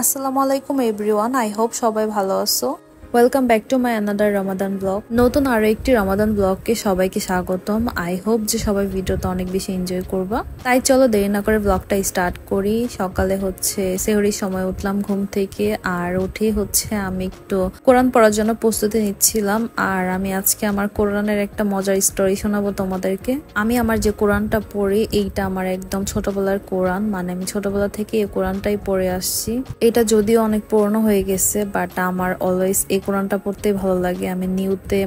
আসসালামু আলাইকুম everyone, I hope সবাই ভালো আছো। Welcome back to my another Ramadan blog. নতুন আরো একটি রমাদান ব্লগকে সবাইকে স্বাগতম। আই হোপ যে সবাই ভিডিওটা অনেক বেশি এনজয় করবা। তাই চলো দেরি না করে ব্লগটা স্টার্ট করি। সকালে সেহরির সময় উঠলাম ঘুম থেকে, আর উঠে আমি একটু কোরআন পড়ার জন্য প্রস্তুতি নিচ্ছিলাম। আর আমি আজকে আমার কোরআনের একটা মজার স্টোরি শোনাবো তোমাদেরকে। আমি আমার যে কোরআনটা পড়ি এইটা আমার একদম ছোটবেলার কোরআন, মানে আমি ছোটবেলা থেকে এই কোরআনটাই পড়ে আসছি। এটা যদিও অনেক পুরনো হয়ে গেছে, বাট আমার অলওয়েজ এই কোরআনটা পড়তে ভালো লাগে। আমি নিউতে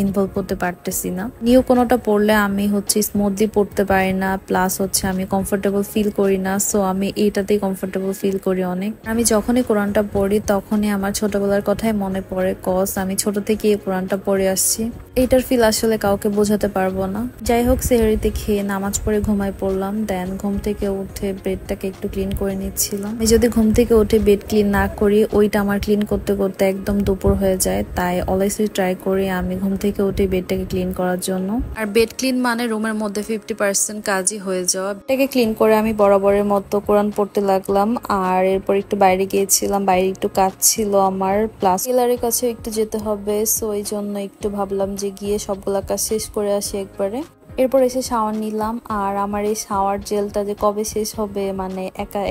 ইনভলভ করতে পারতেছি না। নিউ কোনোটা পড়লে আমি স্মুথলি পড়তে পারি না, প্লাস আমি কমফোর্টেবল ফিল করি না। সো আমি এইটাতেই কমফোর্টেবল ফিল করি অনেক। আমি যখনই কোরআনটা পড়ি তখনই আমার ছোটবেলার কথাই মনে পড়ে, কজ আমি ছোট থেকে এই কোরআনটা পড়ে আসছি। এইটার ফিল আসলে কাউকে বোঝাতে পারবো না। যাই হোক, সেহরিতে খেয়ে নামাজ পড়ে ঘুমাই পড়লাম। দেন ঘুম থেকে উঠে বেডটাকে একটু ক্লিন করে নিচ্ছিলাম। আমি যদি ঘুম থেকে উঠে বেড ক্লিন না করি, ওইটা আমার ক্লিন করতে করতে একদম দুপুর হয়ে যায়। তাই অলওয়েজ ট্রাই করি আমি ঘুম থেকে উঠে বেডটাকে ক্লিন করার জন্য। আর বেড ক্লিন মানে রুমের মধ্যে 50% কাজই হয়ে যাওয়া। বেডটাকে ক্লিন করে আমি বরাবরের মতো কোরআন পড়তে লাগলাম। আর এরপর একটু বাইরে গিয়েছিলাম, বাইরে একটু কাজ ছিল আমার, প্লাস টেলারের কাছে একটু যেতে হবে। সো এই জন্য একটু ভাবলাম যে গিয়ে সবগুলা কাজ শেষ করে আসি একবারে। এরপর এসে শাওয়ার নিলাম। আর আমার এই শাওয়ার জেলটা যে কবে শেষ হবে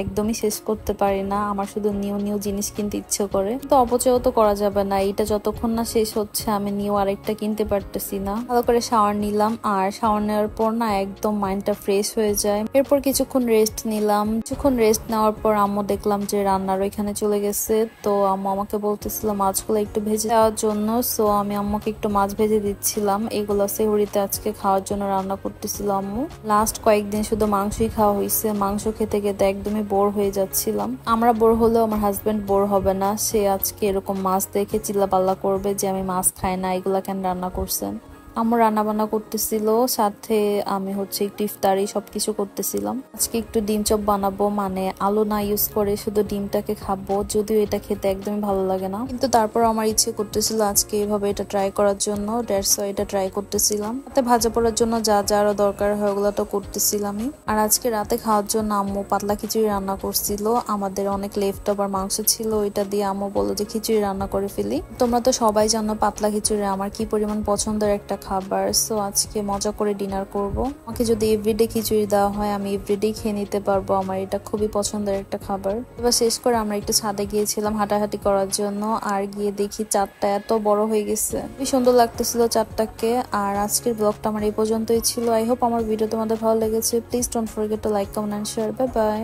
একদমই শেষ করতে পারি না। আমার শুধু নিউ নিউ জিনিস কিনতে ইচ্ছে করে, তো অপচয়ও তো করা যাবে না। এটা যতক্ষণ না শেষ হচ্ছে আমি নিউ আরেকটা কিনতে পারতেছি না। ভালো করে শাওয়ার নিলাম, আর শাওয়ার নেওয়ার পর একদম মাইন্ডটা ফ্রেশ হয়ে যায়। এরপর কিছুক্ষণ রেস্ট নিলাম। কিছুক্ষণ রেস্ট নেওয়ার পর আম্মু দেখলাম যে রান্নার ওইখানে চলে গেছে। তো আম্মু আমাকে বলতেছিল মাছগুলো একটু ভেজে দেওয়ার জন্য। সো আমি আম্মুকে একটু মাছ ভেজে দিচ্ছিলাম। এগুলো সেহরিতে আজকে খাওয়ার জন্য রান্না করতেছিল আম্মু। লাস্ট কয়েকদিন শুধু মাংসই খাওয়া হয়েছে। মাংস খেতে খেতে একদমই বোর হয়ে যাচ্ছিলাম। আমরা বোর হলেও আমার হাজবেন্ড বোর হবে না। সে আজকে এরকম মাছ দেখে চিল্লাপাল্লা করবে যে আমি মাছ খাই না, এগুলা কেন রান্না করছেন। আম্মু রান্না বান্না করতেছিল, সাথে আমি একটু ইফতারি সবকিছু করতেছিলাম। আজকে একটু ডিম চপ বানাবো, মানে আলু না ইউজ করে শুধু ডিমটাকে খাবো। যদিও এটা খেতে একদমই ভালো লাগে না, কিন্তু তারপর আমার ইচ্ছে করতেছিল আজকে এইভাবে এটা ট্রাই করার জন্য। দ্যাটস ওয়াই এটা ট্রাই করতেছিলাম। রাতে ভাজা পড়ার জন্য যা যা আরো দরকার হয় ওগুলো তো করতেছিলামই। আর আজকে রাতে খাওয়ার জন্য আম্মু পাতলা খিচুড়ি রান্না করছিল। আমাদের অনেক লেফট ওভার মাংস ছিল, ওইটা দিয়ে আম্মু বললো যে খিচুড়ি রান্না করে ফেলি। তোমরা তো সবাই জানো পাতলা খিচুড়ি আমার কি পরিমাণ পছন্দের একটা খাবার। সো আজকে মজা করে ডিনার করব। আমাকে যদি এভরিডে খিচুড়ি দেওয়া হয় আমি এভরিডে খেয়ে নিতে পারবো। আমার এটা খুবই পছন্দের একটা খাবার। এবার শেষ করে আমরা একটু ছাদে গিয়েছিলাম হাঁটাহাঁটি করার জন্য। আর গিয়ে দেখি চাঁদটা এত বড় হয়ে গেছে, খুবই সুন্দর লাগতেছিল চাঁদটাকে। আর আজকের ব্লগটা আমার এই পর্যন্তই ছিল। আই হোপ আমার ভিডিও তোমাদের ভালো লেগেছে। Please don't forget to like, comment and share. Bye by.